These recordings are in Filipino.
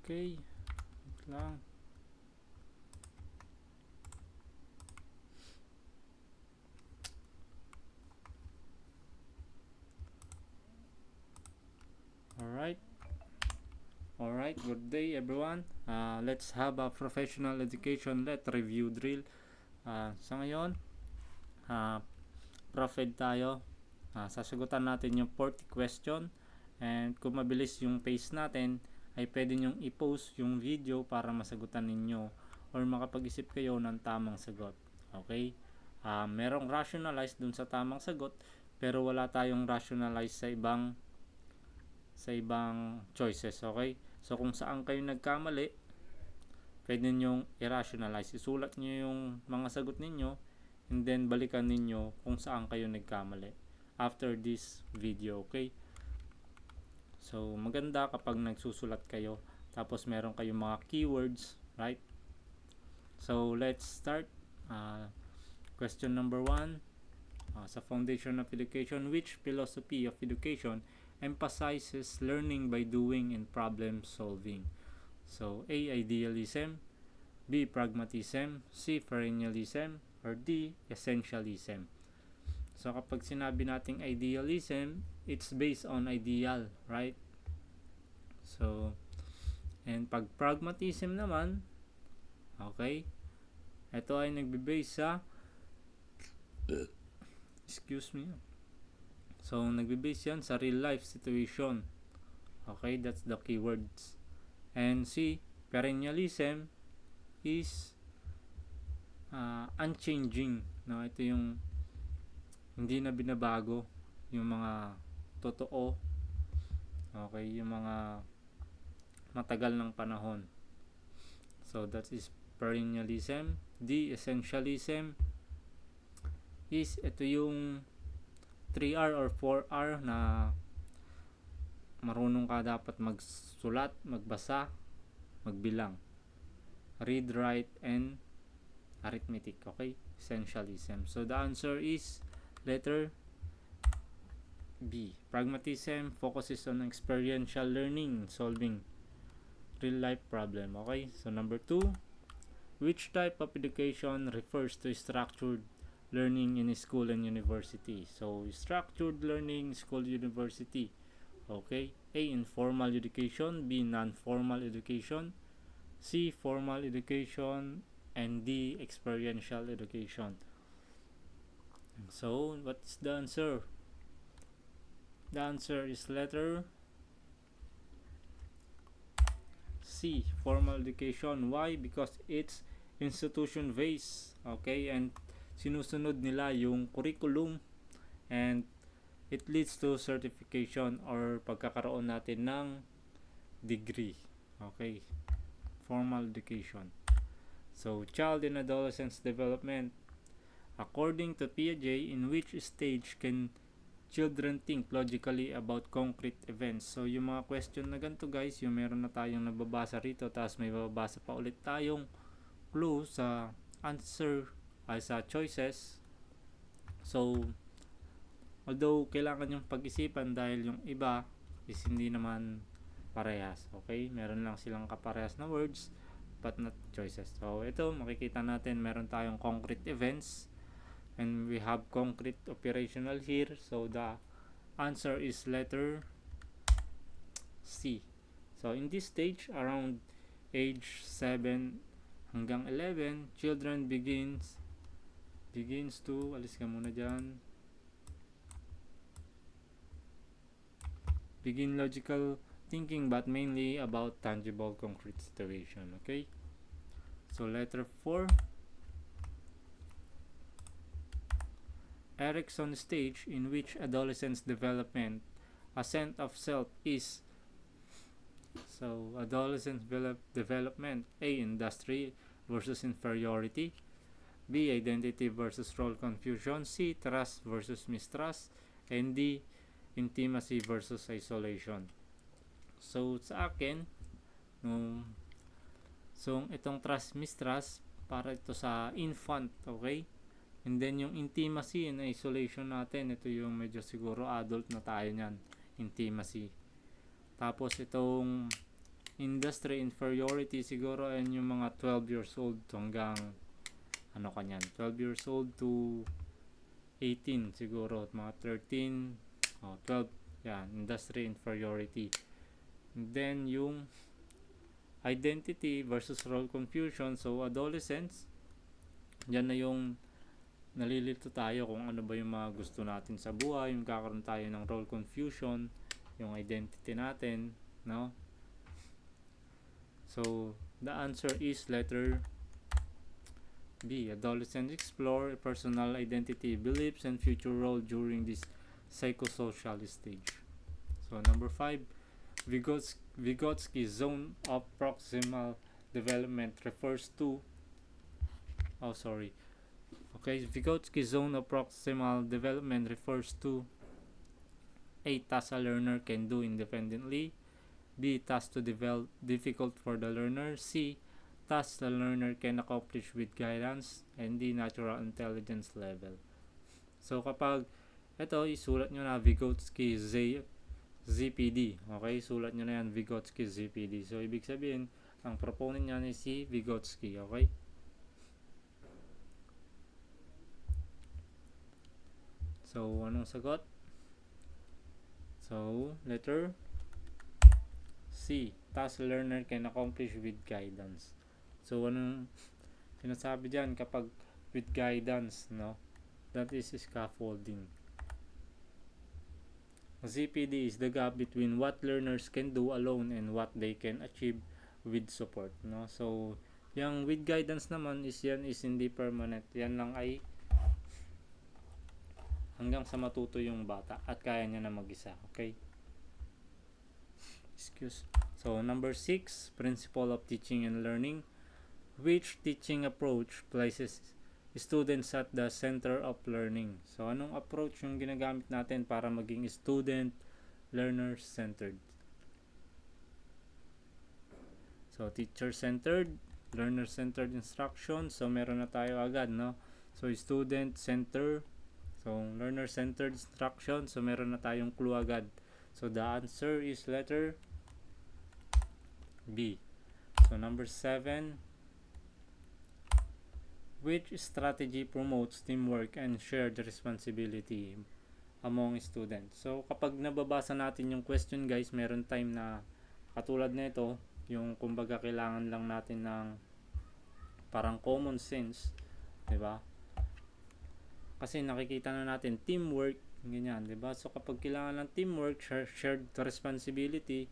Okay. Wait lang. Alright. Alright, good day everyone. Let's have a professional education let review drill. Sa ngayon, prof ed tayo. Sasagutan natin yung 40 question. And kung mabilis yung pace natin, ay pwede nyong i-post yung video para masagutan ninyo or makapag-isip kayo ng tamang sagot. Okay? Merong rationalize dun sa tamang sagot, pero wala tayong rationalize sa ibang choices. Okay? So kung saan kayo nagkamali, pwede nyong i-rationalize. Isulat nyo yung mga sagot ninyo and then balikan ninyo kung saan kayo nagkamali after this video. Okay? So maganda kapag nagsusulat kayo tapos meron kayong mga keywords, right? So let's start. Question number 1. Sa foundation of education, which philosophy of education emphasizes learning by doing and problem solving? So A. Idealism, B. Pragmatism, C. Perennialism, or D. Essentialism. So kapag sinabi nating idealism, it's based on ideal, right? So, and pag pragmatism naman, okay, ito ay nagbe-base sa excuse me. So, nagbe-base yan sa real life situation. Okay, that's the keywords. And C, perennialism is unchanging. No, ito yung hindi na binabago yung mga totoo. Okay, yung mga matagal ng panahon. So, that is perennialism. D, essentialism is ito yung 3R or 4R na marunong ka dapat magsulat, magbasa, magbilang. Read, write, and arithmetic. Okay? Essentialism. So the answer is letter B. Pragmatism focuses on experiential learning, solving real life problem. Okay? So number 2. Which type of education refers to structured learning in school and university? So structured learning, school, university. Okay? A. Informal education, B. Non-formal education, C. Formal education, and D. Experiential education. So what's the answer? The answer is letter C. Formal education. Why? Because it's institution based. Okay? And sinusunod nila yung curriculum and it leads to certification or pagkakaroon natin ng degree. Okay? Formal education. So, child and adolescence development. According to Piaget, in which stage can children think logically about concrete events? So, yung mga question na ganito guys, yung meron na tayong nababasa rito, tapos may babasa pa ulit tayong clue sa answer ay sa choices. So, although kailangan yung pag-isipan dahil yung iba is hindi naman parehas. Okay? Meron lang silang kaparehas na words but not choices. So, ito makikita natin meron tayong concrete events and we have concrete operational here. So, the answer is letter C. So, in this stage, around age 7 hanggang 11, children begins to, alis ka muna dyan, begin logical thinking but mainly about tangible concrete situation. Okay? So, letter 4. Erikson stage in which adolescence development, a sense of self is. So, adolescence development. A. Industry versus inferiority. B. Identity versus role confusion. C. Trust versus mistrust. And D. Intimacy versus isolation. So, sa akin, so itong trust mistrust, para ito sa infant, okay? And then yung intimacy and isolation natin, ito yung medyo siguro adult na tayo nyan, intimacy. Tapos itong industry inferiority siguro and yung mga 12 years old hanggang ano kanyan, 12 years old to 18 siguro, mga 13 12, yan, industry inferiority. And then yung identity versus role confusion, so adolescents, yan na yung nalilito tayo kung ano ba yung mga gusto natin sa buhay, yung kakaroon tayo ng role confusion, yung identity natin, no? So the answer is letter B. Adolescents explore personal identity, beliefs, and future role during this psychosocial stage. So number 5, Vygotsky zone of proximal development refers to Vygotsky zone of proximal development refers to A. Tasks a learner can do independently, B. Tasks to develop difficult for the learner, C. Tasks the learner can accomplish with guidance, and D. Natural intelligence level. So kapag ito, isulat nyo na Vygotsky ZPD. Okay, sulat nyo na yan, Vygotsky ZPD. So ibig sabihin, ang proponent niyan is si Vygotsky. Okay. So anong sagot? So letter C. Task learner can accomplish with guidance. So anong sinasabi dyan kapag with guidance, no? That is scaffolding. ZPD is the gap between what learners can do alone and what they can achieve with support, no? So yung with guidance naman is yan is hindi permanent. Yan lang ay hanggang sa matuto yung bata at kaya niya na mag-isa. Okay? So number 6, principle of teaching and learning. Which teaching approach places students at the center of learning? So anong approach yung ginagamit natin para maging student learner centered? So teacher centered, learner centered instruction. So meron na tayo agad, no? So student center, so learner centered instruction. So meron na tayong clue agad. So the answer is letter B. So number 7, which strategy promotes teamwork and shared responsibility among students? So kapag nababasa natin yung question, guys, meron time na katulad nito, yung kumbaga kailangan lang natin ng parang common sense, 'di ba? Kasi nakikita na natin teamwork, ganyan, 'di ba? So kapag kailangan ng teamwork, shared responsibility,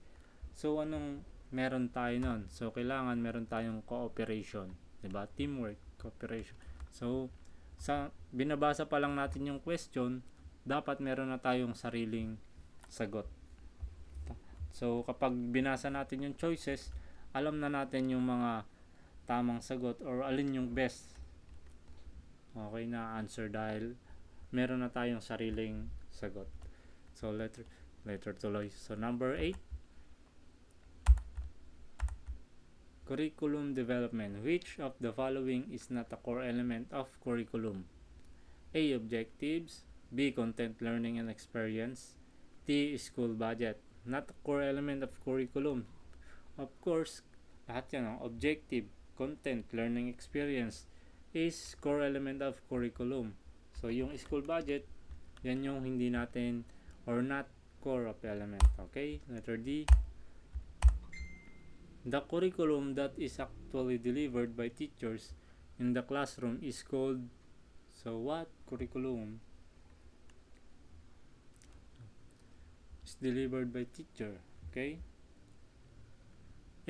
so anong meron tayo nun? So kailangan meron tayong cooperation, 'di ba? Teamwork, cooperation. So sa binabasa pa lang natin yung question, dapat meron na tayong sariling sagot. So kapag binasa natin yung choices, alam na natin yung mga tamang sagot or alin yung best okay na answer dahil meron na tayong sariling sagot. So letter tuloy. So number 8, curriculum development. Which of the following is not a core element of curriculum? A. Objectives, B. Content, learning, and experience, D. School budget. Not a core element of curriculum. Of course, lahat yan, objective, content, learning, experience is core element of curriculum. So yung school budget, yan yung hindi natin or not core of element. Okay, letter D. The curriculum that is actually delivered by teachers in the classroom is called, so what curriculum is delivered by teacher? Okay,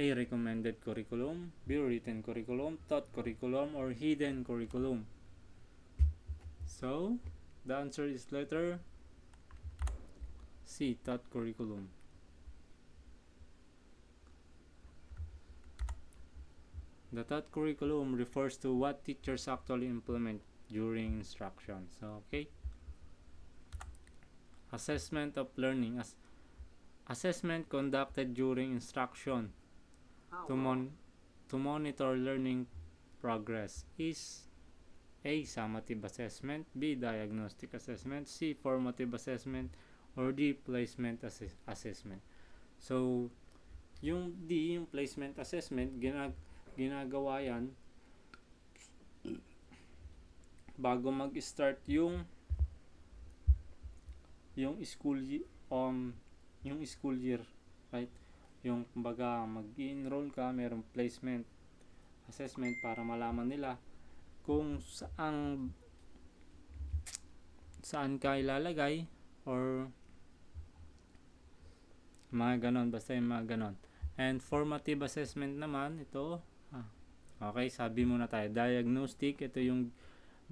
A. Recommended curriculum, B. Written curriculum, taught curriculum, or hidden curriculum. So the answer is letter C. Taught curriculum. The taught curriculum refers to what teachers actually implement during instruction. So, okay. Assessment of learning. Assessment conducted during instruction to monitor learning progress is A. Summative assessment, B. Diagnostic assessment, C. Formative assessment, or D. Placement assessment. So, Yung D, yung placement assessment, ginagawa yan bago mag-start yung school year, right? Yung kumbaga mag-enroll ka, merong placement assessment para malaman nila kung saan ka ilalagay or mga ganon, basta yung mga ganon. And formative assessment naman, ito, okay, sabi muna tayo, diagnostic, ito yung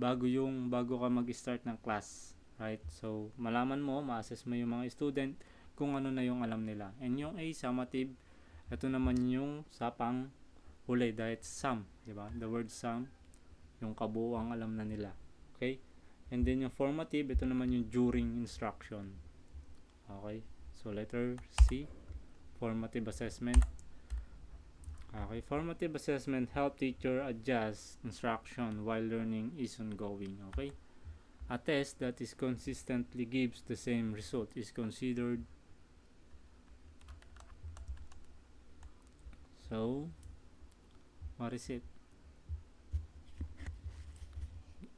bago ka mag-start ng class, right? So, malaman mo, ma-assess mo yung mga student kung ano na yung alam nila. And yung A, summative, ito naman yung sapang huli, dahil sum, di ba? The word sum, yung kabuuang alam na nila. Okay? And then yung formative, ito naman yung during instruction. Okay? So, letter C, formative assessment. Okay, formative assessment help teacher adjust instruction while learning is ongoing. Okay, a test that is consistently gives the same result is considered. So, what is it?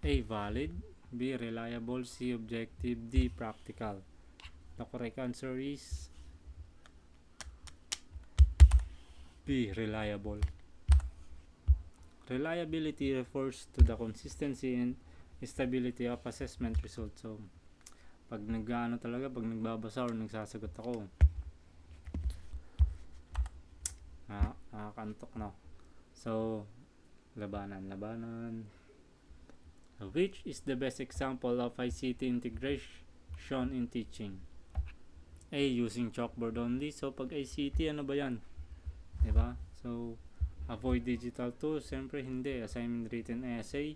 A, valid. B, reliable. C, objective. D, practical. The correct answer is B, reliable. Reliability refers to the consistency and stability of assessment results. So, pag nagbabasa or nagsasagot ako, nakakantok na. So, labanan. Which is the best example of ICT integration in teaching? A, using chalkboard only. So, pag ICT, ano ba yan? Diba? So, avoid digital tools. Siyempre, hindi. Assignment, written essay.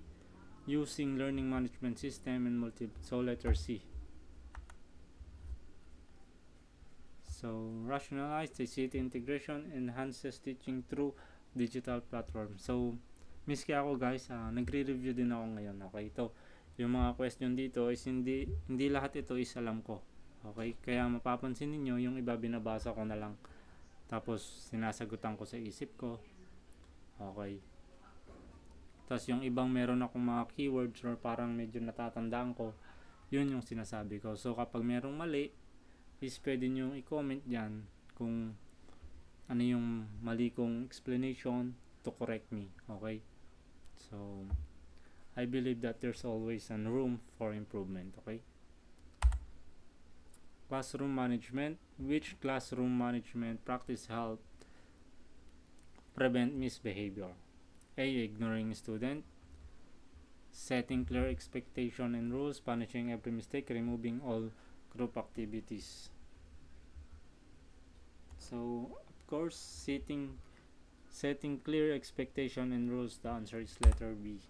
Using learning management system and so, letter C. So, rationalized ICT integration enhances teaching through digital platform. So, miski ako guys, nagre-review din ako ngayon. Okay, ito, yung mga question dito is hindi lahat ito is alam ko. Okay, kaya mapapansin niyo yung iba binabasa ko na lang. Tapos, sinasagutan ko sa isip ko. Okay. Tapos, yung ibang meron akong mga keywords or parang medyo natatandaan ko, yun yung sinasabi ko. So, kapag merong mali, is pwede nyo i-comment dyan kung ano yung mali kong explanation to correct me. Okay? So, I believe that there's always a room for improvement. Okay? Classroom management. Which classroom management practice help prevent misbehavior? A, ignoring student. Setting clear expectation and rules. Punishing every mistake. Removing all group activities. So, of course, setting clear expectation and rules. The answer is letter B.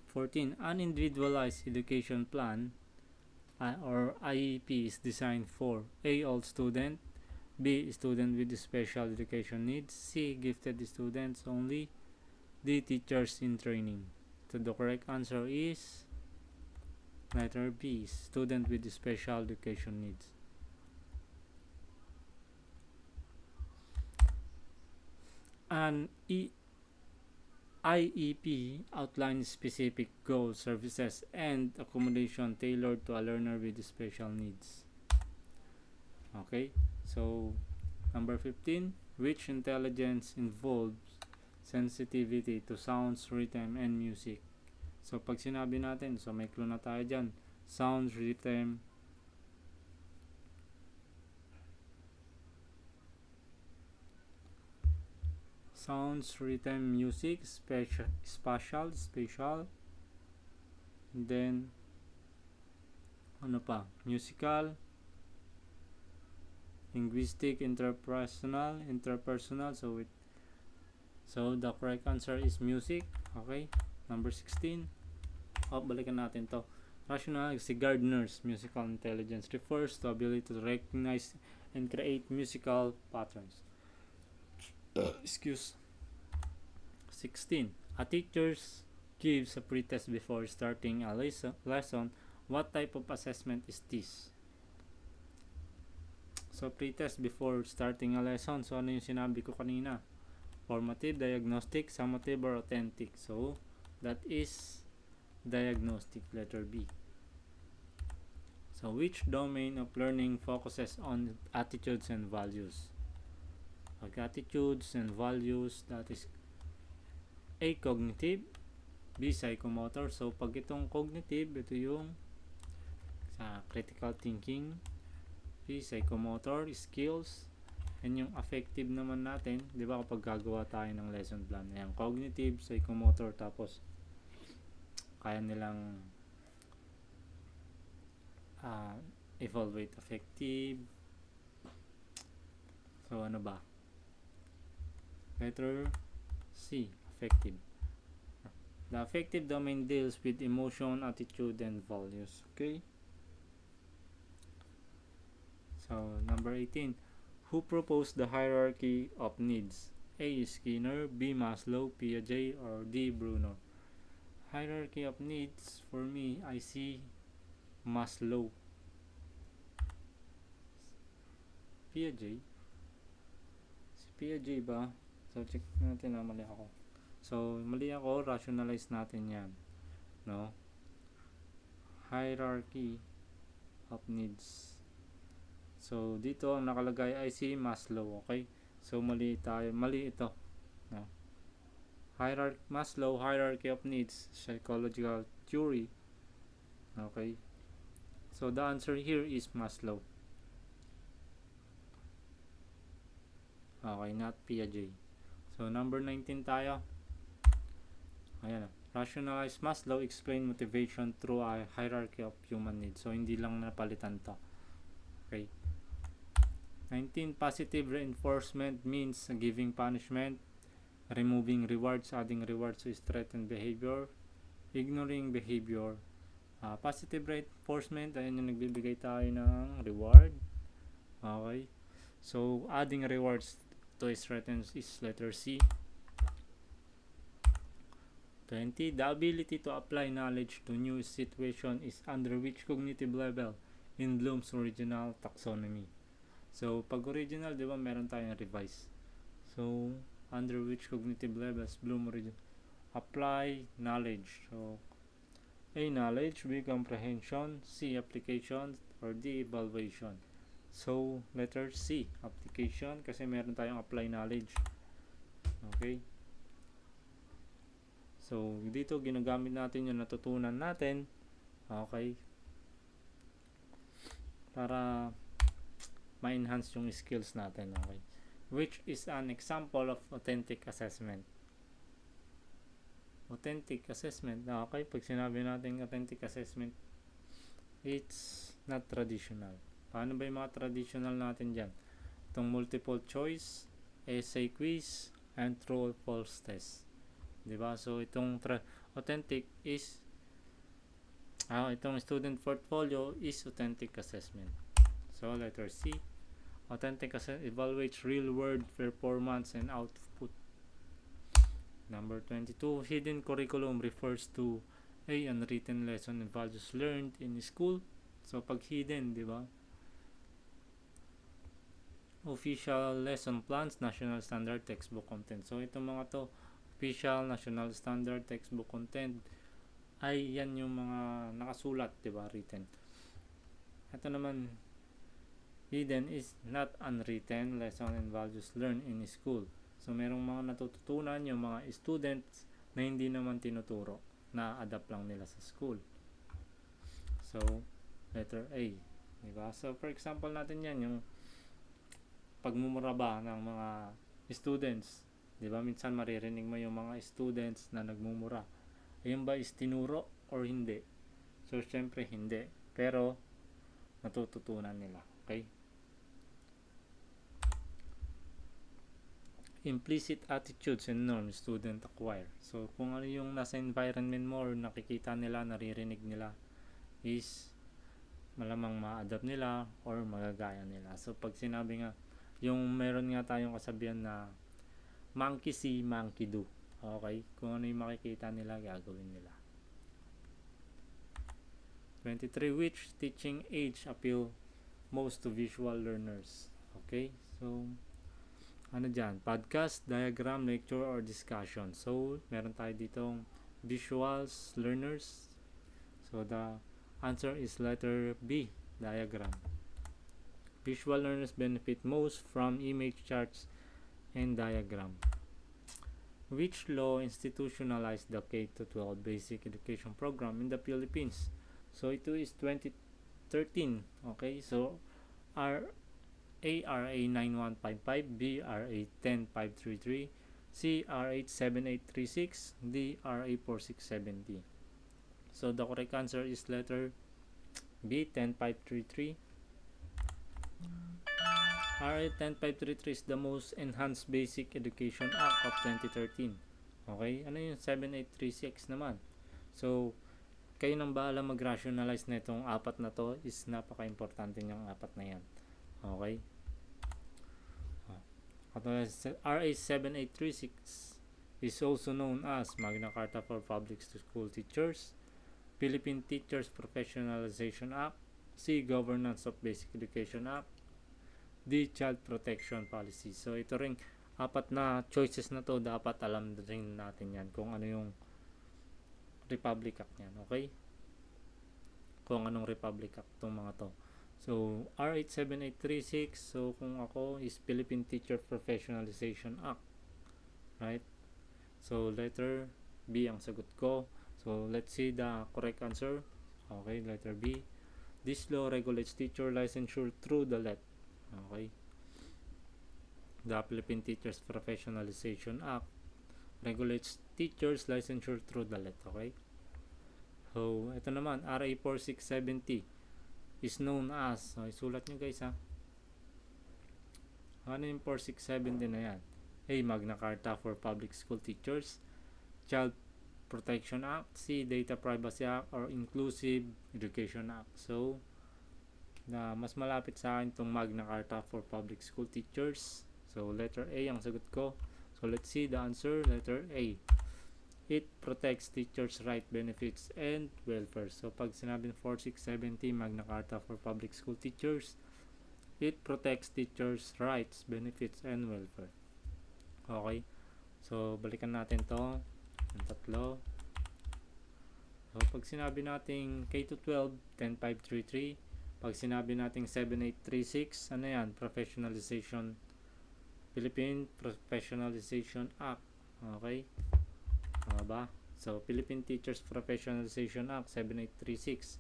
14. An individualized education plan or IEP is designed for A, all student, B, student with special education needs, C, gifted students only, D, teachers in training. So the correct answer is letter B, student with special education needs. An IEP outlines specific goals, services, and accommodation tailored to a learner with special needs. Okay, so number 15, which intelligence involves sensitivity to sounds, rhythm, and music? So pag sinabi natin, so may clue na tayo dyan. Sounds, rhythm, music, spatial, then ano pa, musical, linguistic, interpersonal. So the correct answer is music. Okay, number 16. Balikan natin to. Rational, si Gardner's musical intelligence refers to ability to recognize and create musical patterns. Excuse. 16. A teacher gives a pretest before starting a lesson. What type of assessment is this? So, pretest before starting a lesson. So, ano yung sinabi ko kanina? Formative, diagnostic, summative, or authentic. So, that is diagnostic, letter B. So, which domain of learning focuses on attitudes and values? Pag attitudes and values, that is A, cognitive, B, psychomotor. So, pag itong cognitive, ito yung sa critical thinking, B, psychomotor, skills, and yung affective naman natin, di ba kapag gagawa tayo ng lesson plan, yung cognitive, psychomotor, tapos kaya nilang evaluate affective. So, ano ba? Letter C, affective. The affective domain deals with emotion, attitude, and values. Okay? So, number 18. Who proposed the hierarchy of needs? A. Skinner, B. Maslow, Piaget, or D. Bruno? Hierarchy of needs, for me, I see Maslow. Piaget? Si Piaget ba? So, check natin na mali ako. So, mali ako, rationalize natin yan. No? Hierarchy of needs. So, dito ang nakalagay ay si Maslow, okay? So, mali ito. No? Maslow, hierarchy of needs, psychological theory. Okay? So, the answer here is Maslow. Okay, not Piaget. So, number 19 tayo. Ayan. Rationalize Maslow, explain motivation through a hierarchy of human needs. So, hindi lang napalitan to. Okay. 19. Positive reinforcement means giving punishment, removing rewards, adding rewards to threatened behavior, ignoring behavior. Positive reinforcement, ayun yung nagbibigay tayo ng reward. Okay. So, adding rewards to threatened is letter C. 20. The ability to apply knowledge to new situation is under which cognitive level in Bloom's original taxonomy? So, pag original, di ba, meron tayong revise. So, under which cognitive levels Bloom original? Apply knowledge. So, A, knowledge, B, comprehension, C, application, or D, evaluation. So, letter C, application, kasi meron tayong apply knowledge. Okay? So, dito ginagamit natin yung natutunan natin. Okay? Para ma-enhance yung skills natin. Okay? Which is an example of authentic assessment. Authentic assessment. Okay? Pag sinabi natin authentic assessment, it's not traditional. Paano ba yung mga traditional natin dyan? Itong multiple choice, essay quiz, and true or false test. Diba? So, itong authentic is itong student portfolio is authentic assessment. So, letter C. Authentic assessment evaluates real-world performance and output. Number 22. Hidden curriculum refers to A, unwritten lesson and values learned in school. So, pag hidden, diba? Official lesson plans, national standard, textbook content. So, itong mga to, official, national standard, textbook content, ay yan yung mga nakasulat, diba, written. Ito naman, hidden is not unwritten lesson and values learned in school. So, merong mga natututunan yung mga students na hindi naman tinuturo, na-adapt lang nila sa school. So, letter A, diba? So, for example natin yan, yung pagmumura ba ng mga students, diba? Minsan maririnig mo yung mga students na nagmumura. Ayun ba is tinuro or hindi? So, syempre hindi. Pero, natututunan nila. Okay? Implicit attitudes and norms student acquire. So, kung ano yung nasa environment mo or nakikita nila, naririnig nila, is malamang ma-adapt nila or magagaya nila. So, pag sinabi nga, yung meron nga tayong kasabihan na monkey see, monkey do. Okay? Kung ano yung makikita nila, gagawin nila. 23. Which teaching age appeal most to visual learners? Okay, so ano dyan, podcast, diagram, lecture, or discussion. So meron tayo ditong visuals, learners. So the answer is letter B, diagram. Visual learners benefit most from image charts and diagram. Which law institutionalized the K-12 basic education program in the Philippines? So ito is 2013. Okay, so R ARA 9155, B RA 10533, C RA 7836, D RA 4670. So the correct answer is letter B 10533. RA 10533 is the most enhanced basic education act of 2013. Okay, ano yung 7836 naman? So kayo nang bahala mag-rationalize na itong apat na to, is napaka-importante niyang apat na yan. Okay? RA 7836 is also known as Magna Carta for Public School Teachers, Philippine Teachers Professionalization Act, C. Governance of Basic Education Act, D. Child Protection Policy. So ito ring apat na choices na to, dapat alam rin natin yan kung ano yung Republic Act yan, okay? Kung anong Republic Act itong mga to. So, R87836, so kung ako is Philippine Teacher Professionalization Act, right? So, letter B ang sagot ko. So, let's see the correct answer. Okay, letter B. This law regulates teacher licensure through the LET. Okay. The Philippine Teachers Professionalization Act regulates teachers licensure through the LET. Okay. So, ito naman, RA 4670 is known as, so isulat nyo guys ha. Ano yung 4670 na yan? A. Magna Carta for Public School Teachers, Child Protection Act, C. Data Privacy Act, or Inclusive Education Act. So, na mas malapit sa akin itong Magna Carta for Public School Teachers. So, letter A ang sagot ko. So, let's see the answer. Letter A. It protects teachers' right, benefits, and welfare. So, pag sinabing 4670 Magna Carta for Public School Teachers, it protects teachers' rights, benefits, and welfare. Okay. So, balikan natin to. Yung tatlo. So, pag sinabi nating K-12, 10533. Pag sinabi nating 7836, ano yan? Professionalization, Philippine Professionalization Act. Okay. Ba? So, Philippine Teachers Professionalization Act 7836.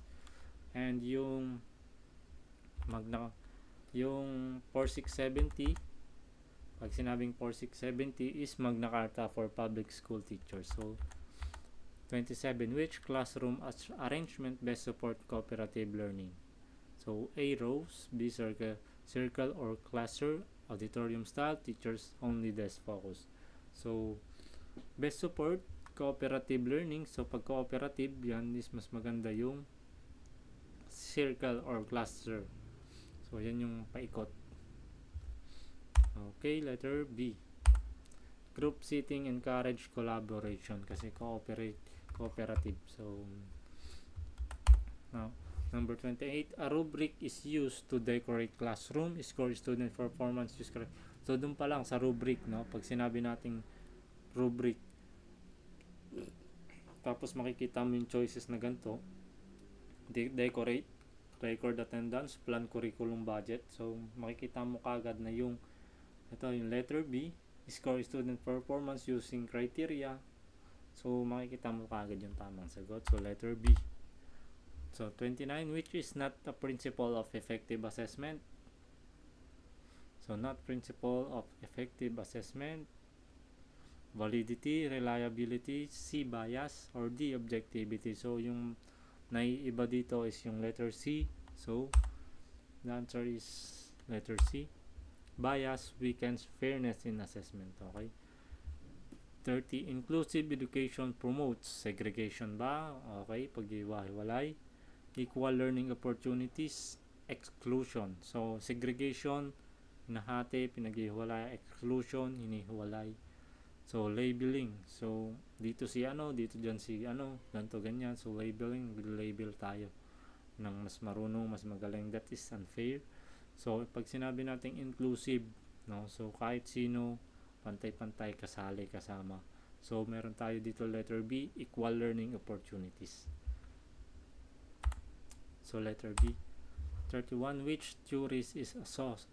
And yung yung 4670, pag sinabing 4670 is Magna Carta for Public School Teachers. So, 27. Which classroom arrangement best support cooperative learning? So, A. Rows, B. Circle or cluster, auditorium style, teachers only desk focus. So, best support cooperative learning. So, pag cooperative, yan is mas maganda yung circle or cluster. So, yan yung paikot. Okay, letter B. Group sitting encourage collaboration kasi cooperative. So, now, number 28. A rubric is used to decorate classroom, score student performance. So, dun pa lang sa rubric, no? Pag sinabi nating rubric, tapos makikita mo yung choices na ganito, decorate, record attendance, plan curriculum budget. So, makikita mo kagad na yung letter B, score student performance using criteria. So, makikita mo kagad yung tamang sagot. So, letter B. So, 29, which is not a principle of effective assessment. So, not principle of effective assessment. Validity, reliability, C. Bias, or D. Objectivity. So, yung naiiba dito is yung letter C. So, the answer is letter C. Bias weakens fairness in assessment. Okay. 30. Inclusive education promotes segregation ba? Okay. Pag-iwa-hiwalay. Equal learning opportunities. Exclusion. So, segregation, hinahati, pinag-ihiwalay. Exclusion, hinihiwalay. So, labeling. So, dito si dito dyan si ganito, ganyan. So, labeling, label tayo ng mas marunong, mas magaling. That is unfair. So, pag sinabi nating inclusive, no? So, kahit sino, pantay-pantay, kasali, kasama. So, meron tayo dito letter B, equal learning opportunities. So, letter B. 31. Which theories is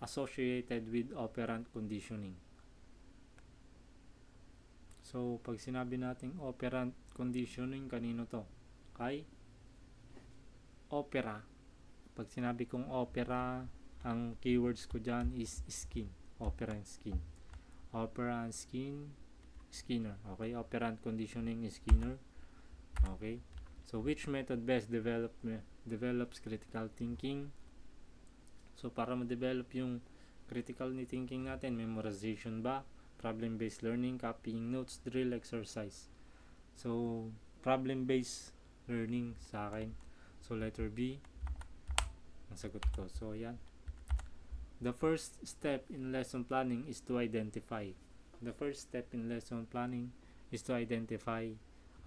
associated with operant conditioning? So, pag sinabi nating operant conditioning, kanino to? Kay opera. Pag sinabi kong opera, ang keywords ko dyan is skin. Opera and skin. Opera and skin, Skinner. Okay, operant conditioning is Skinner. Okay. So, which method best develops critical thinking? So, para ma-develop yung critical thinking natin, memorization ba? Problem-based learning, copying notes, drill, exercise. So, problem-based learning sa akin. So, letter B ang sagot ko. So, yan. The first step in lesson planning is to identify. The first step in lesson planning is to identify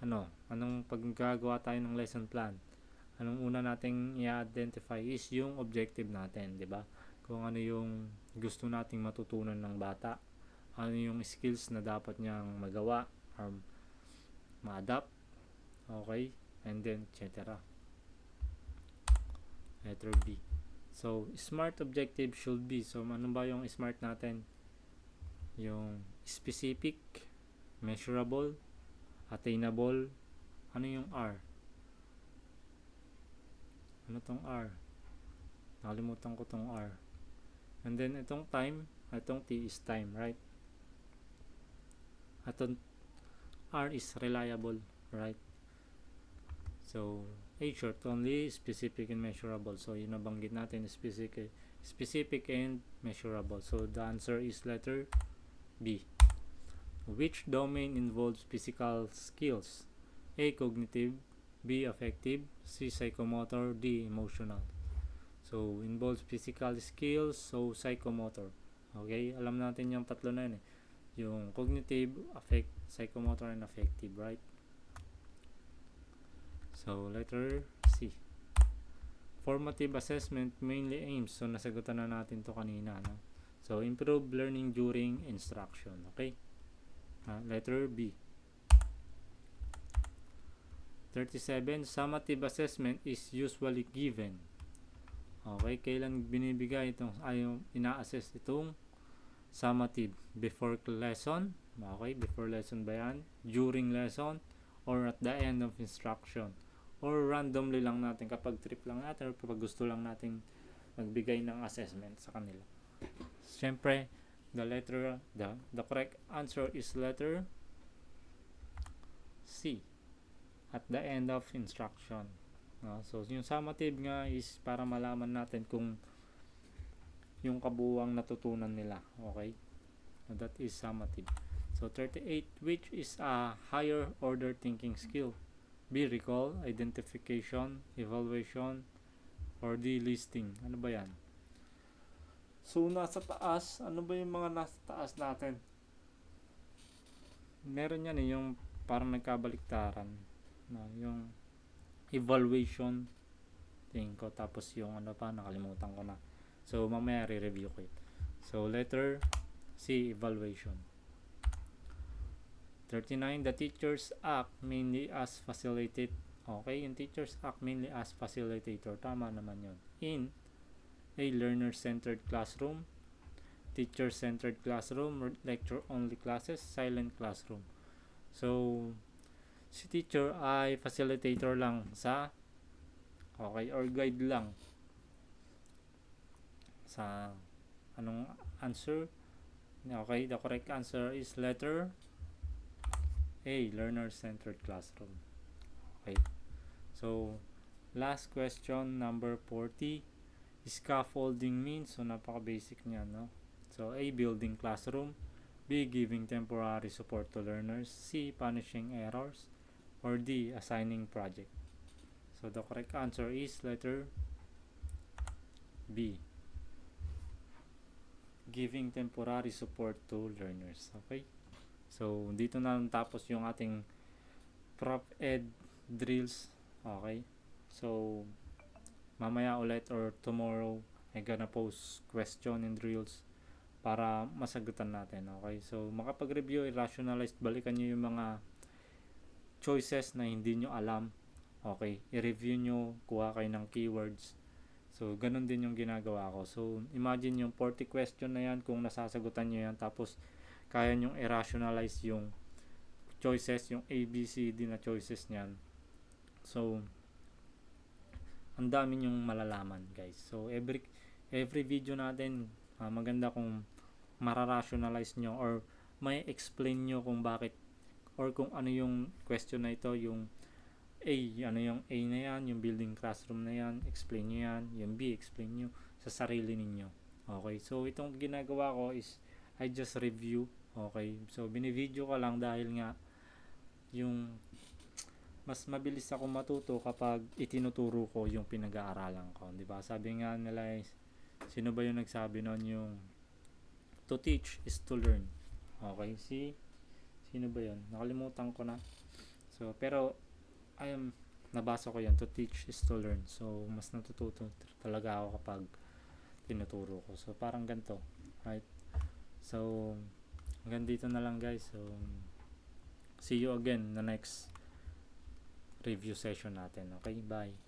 anong paggagawa tayo ng lesson plan. Anong una nating i-identify is yung objective natin, di ba? Kung ano yung gusto nating matutunan ng bata, ano yung skills na dapat niyang magawa or ma-adapt, okay, and then etc. Letter B. So, smart objective should be, so ano ba yung smart natin? Yung specific, measurable, attainable, ano yung R? Ano tong R? Nakalimutan ko tong R. And then itong time, itong T is time, right? Atong R is reliable, right? So, A short only, specific and measurable. So, yun nabanggit natin, specific and measurable. So, the answer is letter B. Which domain involves physical skills? A. Cognitive, B. Affective, C. Psychomotor, D. Emotional. So, involves physical skills, so psychomotor. Okay, alam natin yung tatlo na yun eh. Yung cognitive, psychomotor, and affective, right? So, letter C. Formative assessment mainly aims, so nasagutan na natin to kanina, no? So, improve learning during instruction, okay? Letter B. 37. Summative assessment is usually given. Okay, kailan binibigay itong, ina-assess itong summative? Before lesson? Okay, before lesson ba yan? During lesson? Or at the end of instruction? Or randomly lang natin kapag trip lang natin or kapag gusto lang natin magbigay ng assessment sa kanila. Siyempre, the correct answer is letter C. At the end of instruction. So, yung summative nga is para malaman natin kung yung kabuuang natutunan nila. Okay? That is summative. So, 38. Which is a higher order thinking skill? B. Recall, identification, evaluation, or D. Listing. Ano ba yan? So, nasa taas, ano ba yung mga nasa taas natin? Meron yan eh, yung parang nagkabaliktaran. Yung evaluation tingin ko, tapos yung ano pa, nakalimutan ko na. So, mamaya re-review ko ito. So, letter C, evaluation. 39. The teachers act mainly as facilitator. Okay, yung teachers act mainly as facilitator. Tama naman yun. In a learner-centered classroom, teacher-centered classroom, lecture-only classes, silent classroom. So, si teacher ay facilitator lang sa or guide lang sa anong answer. Okay, the correct answer is letter A, learner-centered classroom. Okay, so last question, number 40. Scaffolding means, so napaka-basic niya, no? So, A, building classroom, B, giving temporary support to learners, C, punishing errors, or D, assigning project. So, the correct answer is letter B, giving temporary support to learners. Okay? So, dito na tapos yung ating Prof Ed drills. Okay? So, mamaya ulit or tomorrow I'm gonna post question and drills para masagutan natin. Okay, so makapag-review, i-rationalize, balikan nyo yung mga choices na hindi nyo alam. Okay, i-review nyo, kuha kayo ng keywords. So, ganun din yung ginagawa ko. So, imagine yung 40 question na yan, kung nasasagutan nyo yan, tapos kaya nyong i-rationalize yung choices, yung A, B, C, D na choices nyan. So, ang dami nyong malalaman, guys. So, every video natin, maganda kung mara-rationalize nyo or may explain nyo kung bakit or kung ano yung question na ito, yung A, ano yung A na yan, yung building classroom na yan, explain nyo yan, yung B, explain nyo sa sarili ninyo. Okay, so itong ginagawa ko is I just review. Okay, so binivideo ko lang dahil nga yung mas mabilis ako matuto kapag itinuturo ko yung pinag-aaralan ko, di ba? Sabi nga nila, sino ba yung nagsabi noon, yung to teach is to learn. Okay, sino ba yun? Nakalimutan ko na. So, pero nabasa ko yan, to teach is to learn. So, mas natututo talaga ako kapag tinuturo ko. So, parang ganito, right? So, hanggang dito na lang, guys. So, see you again na next review session natin. Okay, bye.